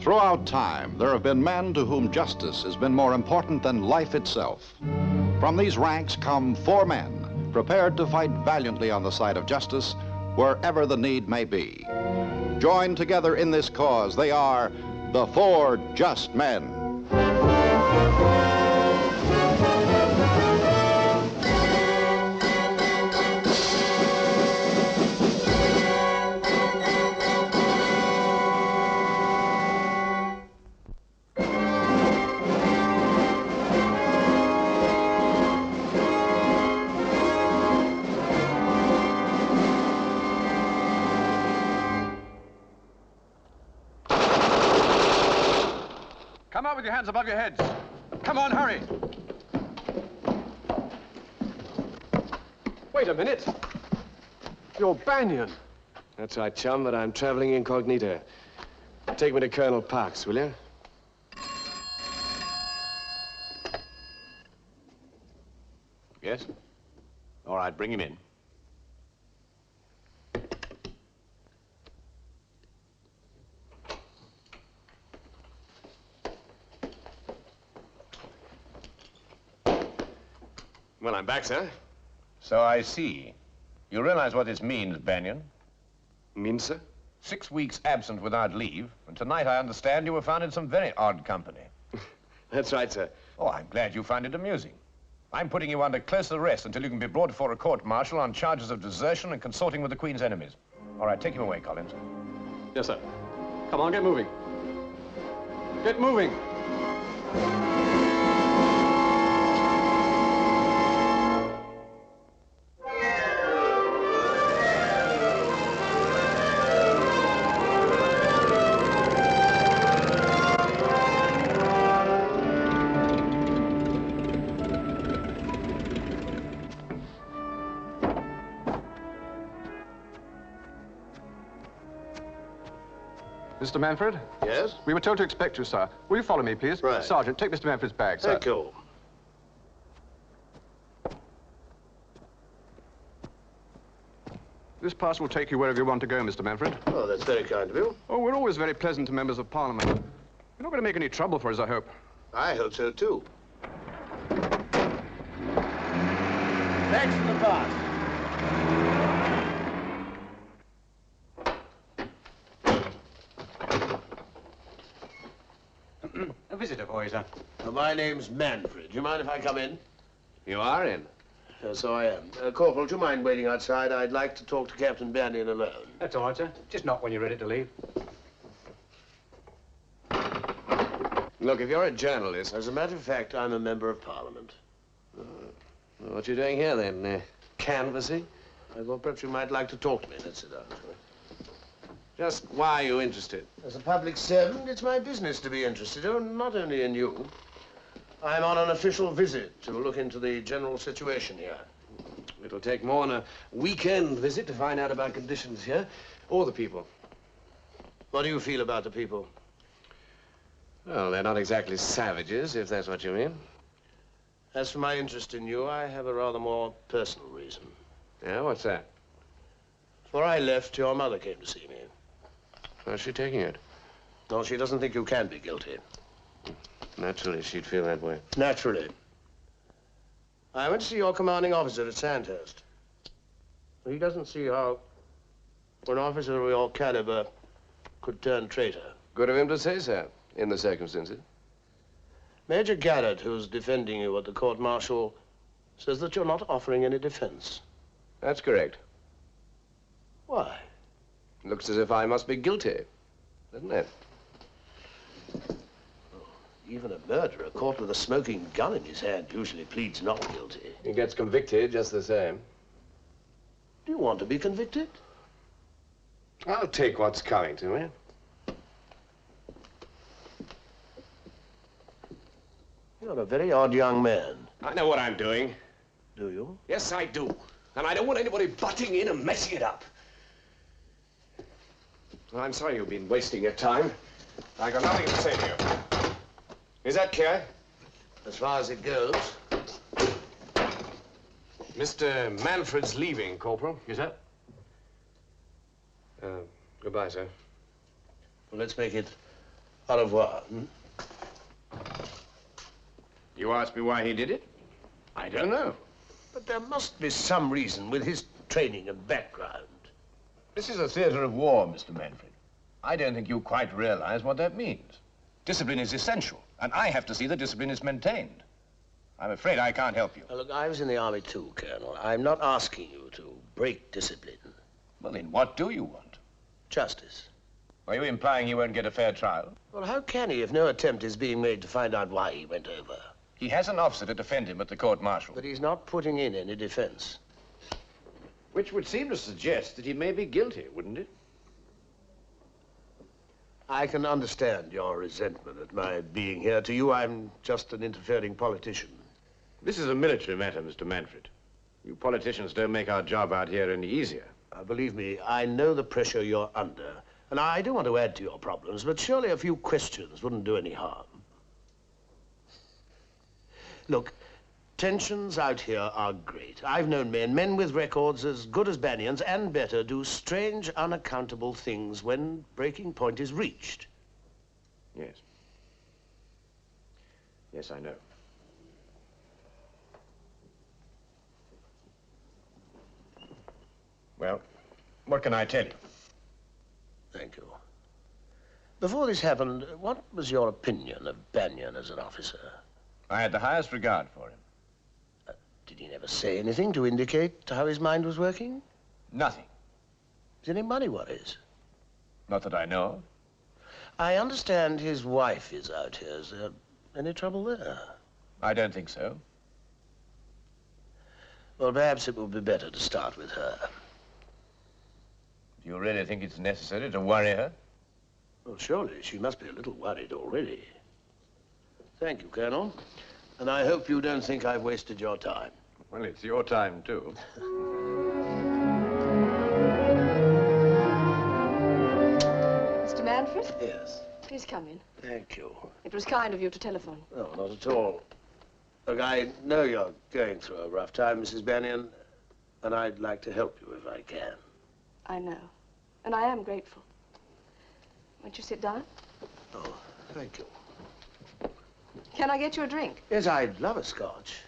Throughout time, there have been men to whom justice has been more important than life itself. From these ranks come 4 men, prepared to fight valiantly on the side of justice, wherever the need may be. Joined together in this cause, they are the 4 Just Men. Come out with your hands above your heads. Come on, hurry. Wait a minute. You're Banyan. That's right, chum, but I'm traveling incognito. Take me to Colonel Parks, will you? Yes? All right, bring him in. Well, I'm back, sir. So I see. You realize what this means, Banyan? Means, sir? 6 weeks absent without leave, and tonight I understand you were found in some very odd company. That's right, sir. Oh, I'm glad you find it amusing. I'm putting you under close arrest until you can be brought before a court-martial on charges of desertion and consorting with the Queen's enemies. All right, take him away, Collins. Yes, sir. Come on, get moving. Get moving. Mr. Manfred? Yes? We were told to expect you, sir. Will you follow me, please? Right. Sergeant, take Mr. Manfred's bag, sir. Thank you. This pass will take you wherever you want to go, Mr. Manfred. Oh, that's very kind of you. Oh, we're always very pleasant to members of Parliament. You're not going to make any trouble for us, I hope. I hope so, too. Thanks for the pass. A visitor for you, sir. My name's Manfred. Do you mind if I come in? You are in. So I am. Corporal, do you mind waiting outside? I'd like to talk to Captain Banyan alone. That's all right, sir. Just knock when you're ready to leave. Look, if you're a journalist... As a matter of fact, I'm a member of Parliament. What you doing here, then? Canvassing? I thought perhaps you might like to talk to me. Let's sit down. shall we? Just why are you interested? As a public servant, it's my business to be interested, not only in you. I'm on an official visit to look into the general situation here. It'll take more than a weekend visit to find out about conditions here, or the people. What do you feel about the people? Well, they're not exactly savages, if that's what you mean. As for my interest in you, I have a rather more personal reason. Yeah, what's that? Before I left, your mother came to see me. How's she taking it? No, she doesn't think you can be guilty. Naturally, she'd feel that way. Naturally. I went to see your commanding officer at Sandhurst. He doesn't see how an officer of your caliber could turn traitor. Good of him to say so, in the circumstances. Major Garrett, who's defending you at the court-martial, says that you're not offering any defense. That's correct. Why? Looks as if I must be guilty, doesn't it? Even a murderer caught with a smoking gun in his hand usually pleads not guilty. He gets convicted just the same. Do you want to be convicted? I'll take what's coming to me. You're a very odd young man. I know what I'm doing. Do you? Yes, I do. And I don't want anybody butting in and messing it up. Well, I'm sorry you've been wasting your time. I got nothing to say to you. Is that clear? As far as it goes. Mr. Manfred's leaving, Corporal. Yes, sir? Goodbye, sir. Well, let's make it au revoir. You asked me why he did it? I don't know. But there must be some reason with his training and background. This is a theater of war, Mr. Manfred. I don't think you quite realize what that means. Discipline is essential, and I have to see that discipline is maintained. I'm afraid I can't help you. Now, look, I was in the army too, Colonel. I'm not asking you to break discipline. Well, then what do you want? Justice. Are you implying he won't get a fair trial? Well, how can he if no attempt is being made to find out why he went over? He has an officer to defend him at the court-martial. But he's not putting in any defense. Which would seem to suggest that he may be guilty, wouldn't it? I can understand your resentment at my being here. To you, I'm just an interfering politician. This is a military matter, Mr. Manfred. You politicians don't make our job out here any easier. Believe me, I know the pressure you're under. And I don't want to add to your problems, but surely a few questions wouldn't do any harm. Look, tensions out here are great. I've known men with records as good as Banyan's and better, do strange, unaccountable things when breaking point is reached. Yes. Yes, I know. Well, what can I tell you? Thank you. Before this happened, what was your opinion of Banyan as an officer? I had the highest regard for him. Did he never say anything to indicate how his mind was working? Nothing. Is any money worries? Not that I know of. I understand his wife is out here. Is there any trouble there? I don't think so. Well, perhaps it would be better to start with her. Do you really think it's necessary to worry her? Well, surely she must be a little worried already. Thank you, Colonel. And I hope you don't think I've wasted your time. Well, it's your time, too. Mr. Manfred? Yes. Please come in. Thank you. It was kind of you to telephone. No, not at all. Look, I know you're going through a rough time, Mrs. Banyan, and I'd like to help you if I can. I know. And I am grateful. Won't you sit down? Oh, thank you. Can I get you a drink? Yes, I'd love a scotch.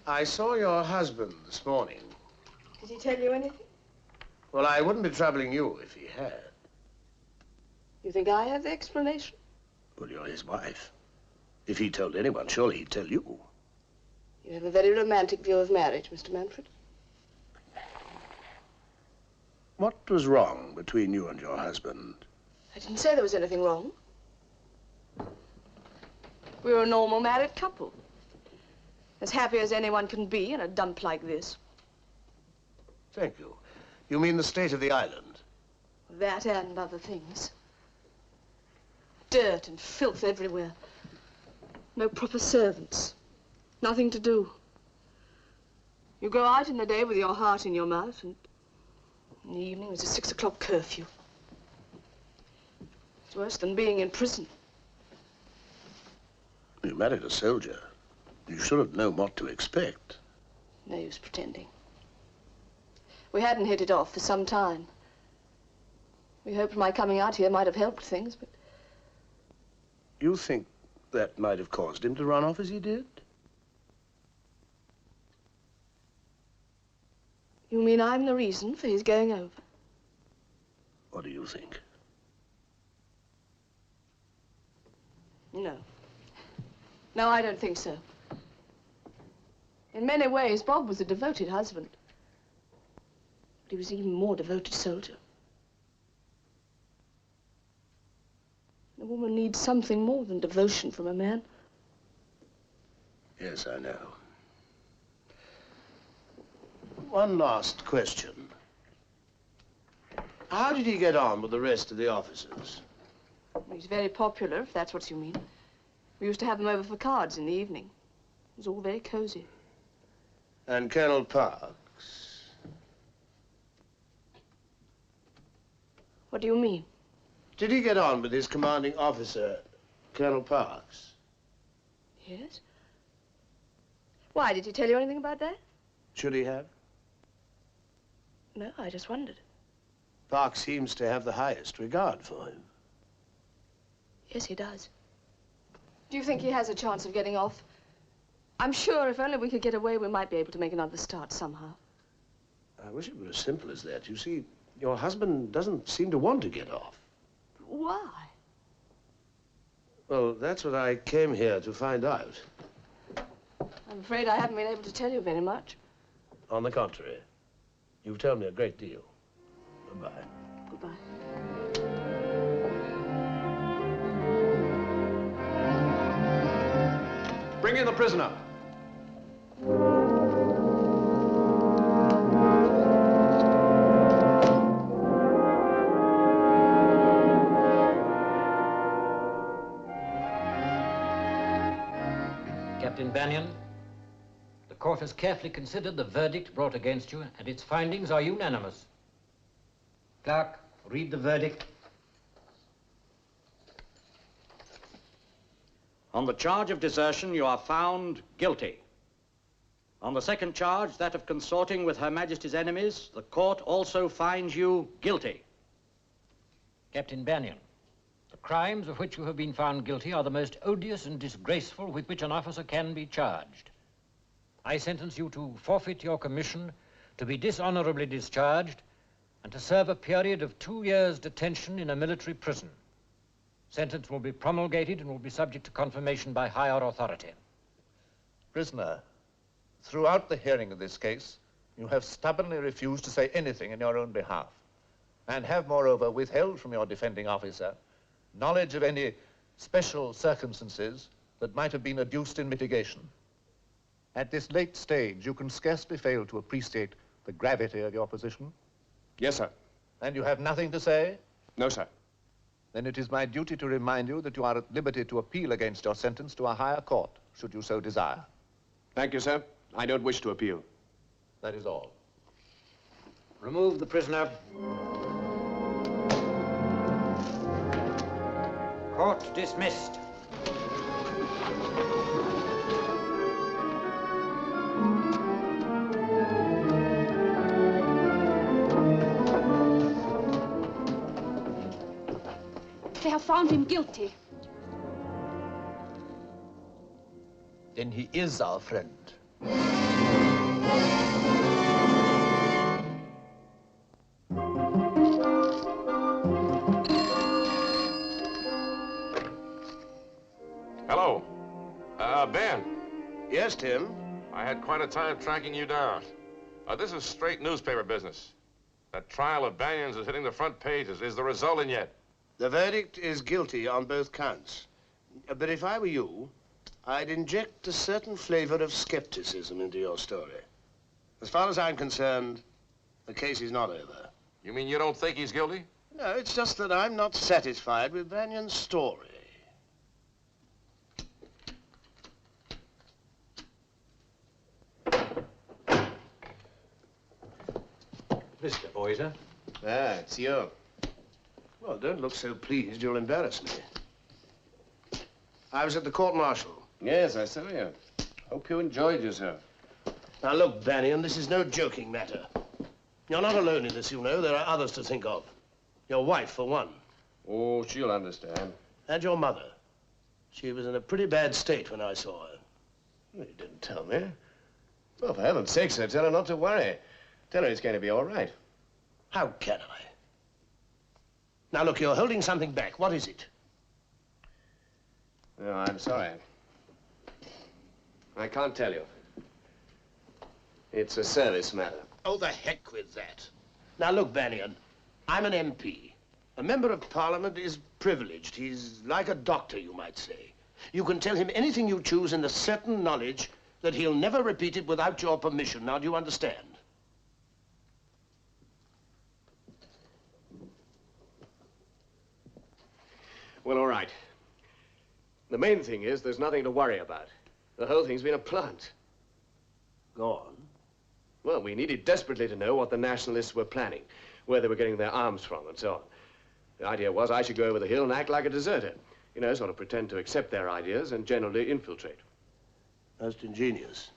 I saw your husband this morning. Did he tell you anything? Well, I wouldn't be troubling you if he had. You think I have the explanation? Well, you're his wife. If he told anyone, surely he'd tell you. You have a very romantic view of marriage, Mr. Manfred. What was wrong between you and your husband? I didn't say there was anything wrong. We were a normal married couple. As happy as anyone can be in a dump like this. Thank you. You mean the state of the island? That and other things. Dirt and filth everywhere. No proper servants. Nothing to do. You go out in the day with your heart in your mouth, and in the evening there's a 6 o'clock curfew. It's worse than being in prison. You married a soldier. You should have known what to expect. No use pretending. We hadn't hit it off for some time. We hoped my coming out here might have helped things, but... You think that might have caused him to run off as he did? You mean I'm the reason for his going over? What do you think? No. No, I don't think so. In many ways, Bob was a devoted husband. But he was an even more devoted soldier. A woman needs something more than devotion from a man. Yes, I know. One last question. How did he get on with the rest of the officers? he's very popular, if that's what you mean. We used to have him over for cards in the evening. It was all very cozy. And Colonel Parks? What do you mean? Did he get on with his commanding officer, Colonel Parks? Yes. Why, did he tell you anything about that? Should he have? No, I just wondered. Parks seems to have the highest regard for him. Yes, he does. Do you think he has a chance of getting off? I'm sure if only we could get away, we might be able to make another start somehow. I wish it were as simple as that. You see, your husband doesn't seem to want to get off. Why? Well, that's what I came here to find out. I'm afraid I haven't been able to tell you very much. On the contrary, you've told me a great deal. Goodbye. Goodbye. Bring in the prisoner. Captain Bannion, the court has carefully considered the verdict brought against you, and its findings are unanimous. Clerk, read the verdict. On the charge of desertion, you are found guilty. On the second charge, that of consorting with Her Majesty's enemies, the court also finds you guilty. Captain Bannion, the crimes of which you have been found guilty are the most odious and disgraceful with which an officer can be charged. I sentence you to forfeit your commission, to be dishonorably discharged, and to serve a period of 2 years' detention in a military prison. Sentence will be promulgated and will be subject to confirmation by higher authority. Prisoner, throughout the hearing of this case, you have stubbornly refused to say anything in your own behalf, and have, moreover, withheld from your defending officer knowledge of any special circumstances that might have been adduced in mitigation. At this late stage, you can scarcely fail to appreciate the gravity of your position. Yes, sir. And you have nothing to say? No, sir. Then it is my duty to remind you that you are at liberty to appeal against your sentence to a higher court, should you so desire. Thank you, sir. I don't wish to appeal. That is all. Remove the prisoner. Court dismissed. They have found him guilty. Then he is our friend. Hello. Ben. Yes, Tim? I had quite a time tracking you down. This is straight newspaper business. That trial of Bannion's is hitting the front pages. Is the result in yet? The verdict is guilty on both counts. But if I were you, I'd inject a certain flavor of skepticism into your story. As far as I'm concerned, the case is not over. You mean you don't think he's guilty? No, it's just that I'm not satisfied with Bannion's story. Mr. Boyser. Ah, it's you. Well, don't look so pleased, you'll embarrass me. I was at the court-martial. Yes, I saw you. Hope you enjoyed yourself. Now, look, Bannion, this is no joking matter. You're not alone in this, you know. There are others to think of. Your wife, for one. Oh, she'll understand. And your mother. She was in a pretty bad state when I saw her. Well, you didn't tell me. Well, for heaven's sake, sir, tell her not to worry. Tell her it's going to be all right. How can I? Now, look, you're holding something back. What is it? No, I'm sorry. I can't tell you. It's a service matter. Oh, the heck with that. Now, look, Bannion, I'm an MP. A member of Parliament is privileged. He's like a doctor, you might say. You can tell him anything you choose in the certain knowledge that he'll never repeat it without your permission. Now, do you understand? Well, all right. The main thing is there's nothing to worry about. The whole thing's been a plant. Go on. Well, we needed desperately to know what the nationalists were planning, where they were getting their arms from, and so on. The idea was I should go over the hill and act like a deserter. You know, sort of pretend to accept their ideas and generally infiltrate. Most ingenious.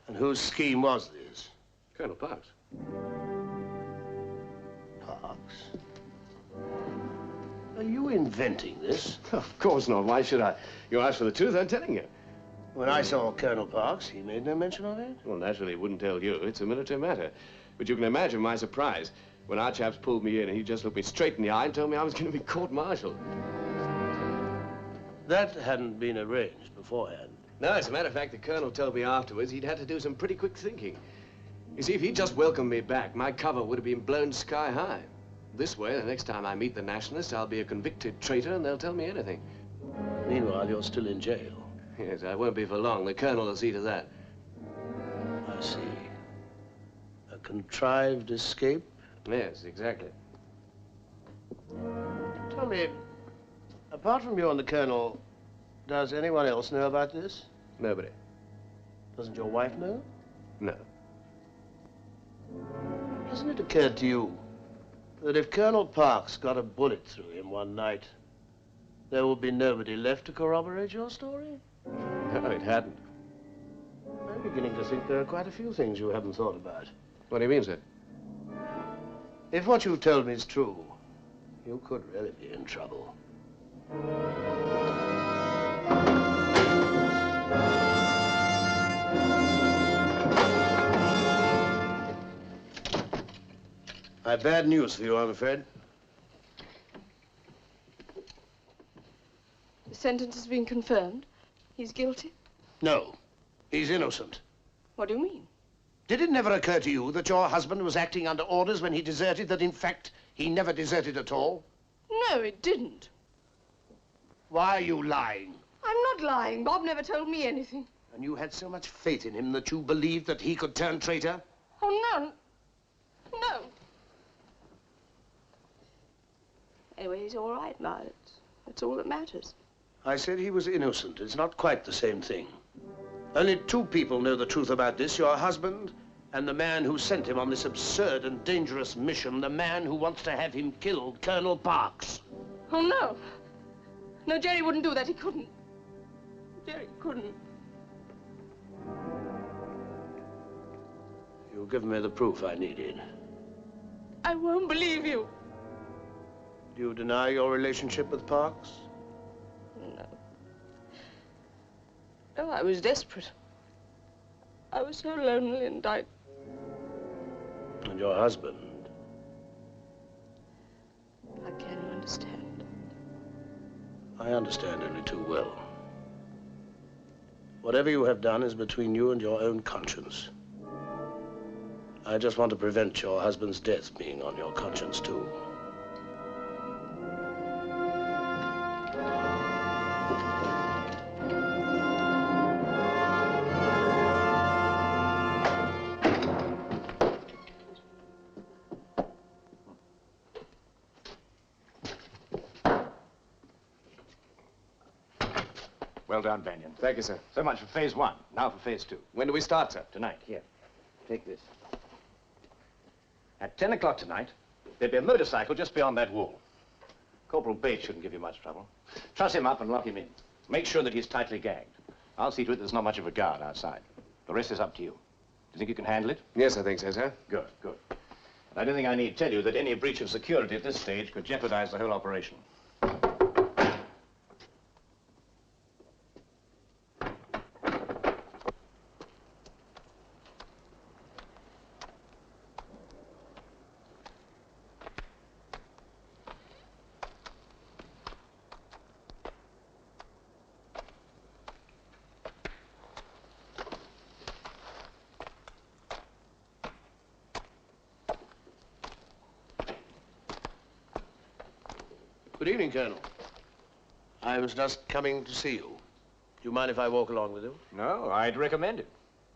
And whose scheme was this? Colonel Parks. Parks? Are you inventing this? Of course not. Why should I? You asked for the truth, I'm telling you. When I saw Colonel Parks, he made no mention of it. Well, naturally, he wouldn't tell you. It's a military matter. But you can imagine my surprise when our chaps pulled me in and he just looked me straight in the eye and told me I was going to be court-martialed. That hadn't been arranged beforehand. No, as a matter of fact, the colonel told me afterwards he'd had to do some pretty quick thinking. You see, if he'd just welcomed me back, my cover would have been blown sky high. This way, the next time I meet the nationalists, I'll be a convicted traitor and they'll tell me anything. Meanwhile, you're still in jail. Yes, I won't be for long. The colonel will see to that. I see. A contrived escape? Yes, exactly. Tell me, apart from you and the colonel, does anyone else know about this? Nobody. Doesn't your wife know? No. Hasn't it occurred to you that if Colonel Parks got a bullet through him one night, there would be nobody left to corroborate your story? No, it hadn't. I'm beginning to think there are quite a few things you haven't thought about. What do you mean, sir? If what you've told me is true, you could really be in trouble. I have bad news for you, I'm afraid. The sentence has been confirmed. He's guilty. No, he's innocent. What do you mean? Did it never occur to you that your husband was acting under orders when he deserted, that in fact he never deserted at all? No, it didn't. Why are you lying? I'm not lying. Bob never told me anything. And you had so much faith in him that you believed that he could turn traitor? Oh, no. No. Anyway, he's all right now. That's all that matters. I said he was innocent. It's not quite the same thing. Only two people know the truth about this, your husband and the man who sent him on this absurd and dangerous mission, the man who wants to have him killed, Colonel Parks. Oh, no. No, Jerry wouldn't do that. He couldn't. Jerry couldn't. You've given me the proof I needed. I won't believe you. Do you deny your relationship with Parks? No. No, I was desperate. I was so lonely and I... And your husband? I can't understand. I understand only too well. Whatever you have done is between you and your own conscience. I just want to prevent your husband's death being on your conscience, too. Well done, Banyan. Thank you, sir. So much for phase one. Now for phase two. When do we start, sir? Tonight, here. Take this. At 10 o'clock tonight, there'll be a motorcycle just beyond that wall. Corporal Bates shouldn't give you much trouble. Truss him up and lock him in. Make sure that he's tightly gagged. I'll see to it there's not much of a guard outside. The rest is up to you. Do you think you can handle it? Yes, I think so, sir. Good, good. And I don't think I need tell you that any breach of security at this stage could jeopardize the whole operation. Good evening, Colonel. I was just coming to see you. Do you mind if I walk along with you? No, I'd recommend it.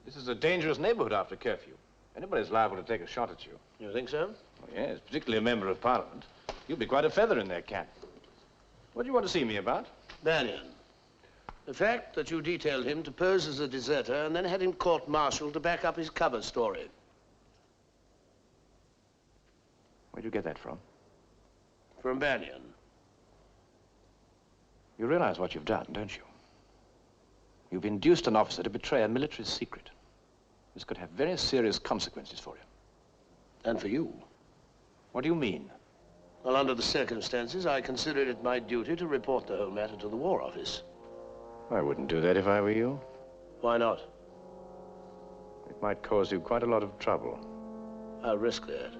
This is a dangerous neighborhood after curfew. Anybody's liable to take a shot at you. You think so? Oh, yes, particularly a member of Parliament. You'll be quite a feather in their cap. What do you want to see me about? Bannion. The fact that you detailed him to pose as a deserter and then had him court-martialed to back up his cover story. Where'd you get that from? From Bannion. You realize what you've done, don't you? You've induced an officer to betray a military secret. This could have very serious consequences for you. And for you. What do you mean? Well, under the circumstances, I considered it my duty to report the whole matter to the War Office. I wouldn't do that if I were you. Why not? It might cause you quite a lot of trouble. I'll risk that.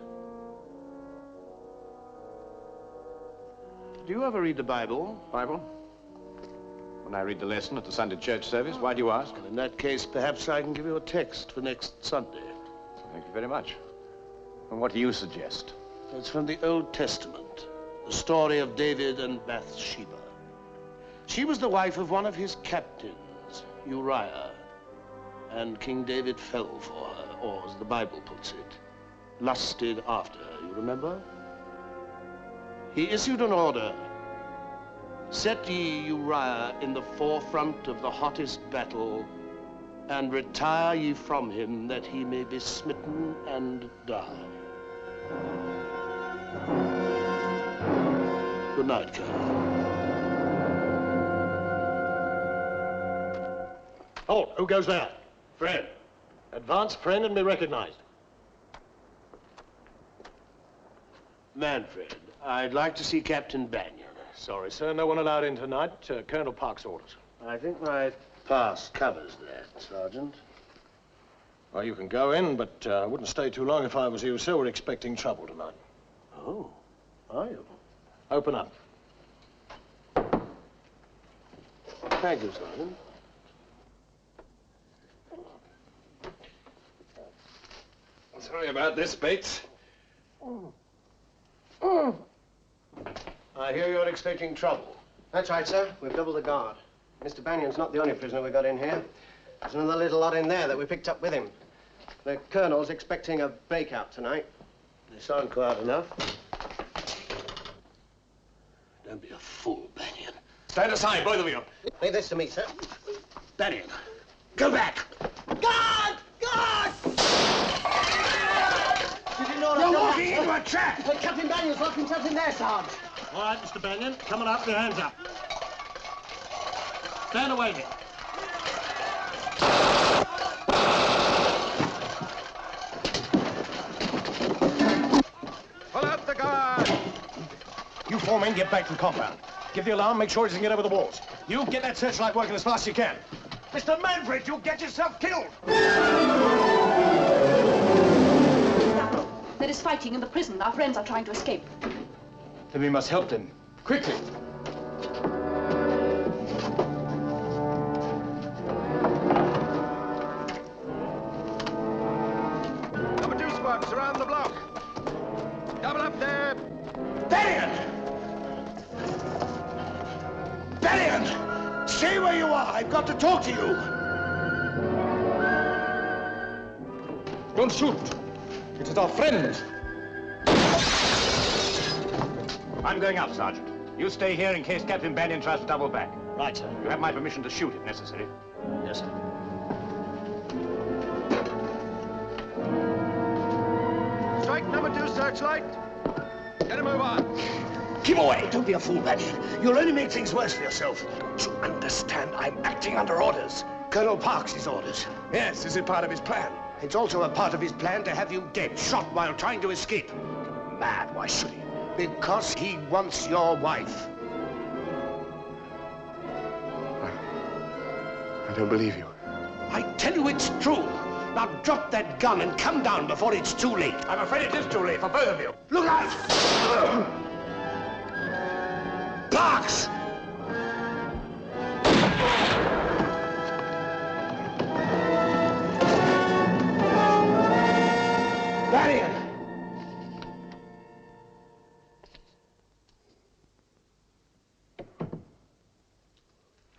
Do you ever read the Bible? Bible? When I read the lesson at the Sunday church service, why do you ask? In that case, perhaps I can give you a text for next Sunday. Thank you very much. And what do you suggest? It's from the Old Testament, the story of David and Bathsheba. She was the wife of one of his captains, Uriah, and King David fell for her, or as the Bible puts it, lusted after her, you remember? He issued an order, set ye Uriah in the forefront of the hottest battle, and retire ye from him that he may be smitten and die. Good night, Colonel. Halt! Who goes there? Friend. Advance, friend, and be recognized. Manfred, I'd like to see Captain Bannion. Sorry, sir. No one allowed in tonight. Colonel Park's orders. I think my pass covers that, Sergeant. Well, you can go in, but I wouldn't stay too long if I was you, sir. We're expecting trouble tonight. Oh, are you? Open up. Thank you, Sergeant. Sorry about this, Bates. I hear you're expecting trouble. That's right, sir. We've doubled the guard. Mr. Bannion's not the only prisoner we got in here. There's another little lot in there that we picked up with him. The colonel's expecting a breakout tonight. They sound quiet enough. Don't be a fool, Bannion. Stand aside, both of you. Leave this to me, sir. Bannion, go back! Guard! Guard! Did you know You're walking into a trap! Captain Bannion's locked himself in there, Sarge. All right, Mr. Bannion. Coming up, your hands up. Stand away, men. Pull out the guard! You four men get back to the compound. Give the alarm, make sure he doesn't get over the walls. You get that searchlight working as fast as you can. Mr. Manfred, you'll get yourself killed! There is fighting in the prison. Our friends are trying to escape. Then we must help them. Quickly! Number 2 squad, surround the block. Double up there. Bannion! Bannion! Stay where you are. I've got to talk to you. Don't shoot! It is our friend! I'm going up, Sergeant. You stay here in case Captain Bannion tries to double back. Right, sir. You have my permission to shoot if necessary. Yes, sir. Strike number 2 searchlight. Get a move on. Keep away. Don't be a fool, Bannion. You'll only make things worse for yourself. Don't you understand? I'm acting under orders. Colonel Parks' orders. Yes, is it part of his plan? It's also a part of his plan to have you dead, shot while trying to escape. Mad, why should he? Because he wants your wife. I don't believe you. I tell you it's true. Now drop that gun and come down before it's too late. I'm afraid it is too late for both of you. Look out! Parks! Bannion!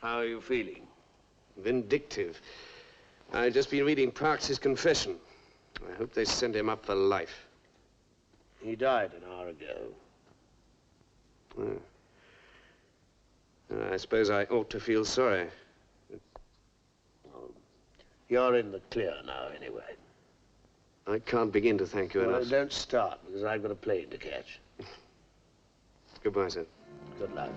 How are you feeling? Vindictive. I've just been reading Parks' confession. I hope they send him up for life. He died an hour ago. I suppose I ought to feel sorry. You're in the clear now, anyway. I can't begin to thank you Well, enough. don't start, because I've got a plane to catch. Goodbye, sir. Good luck.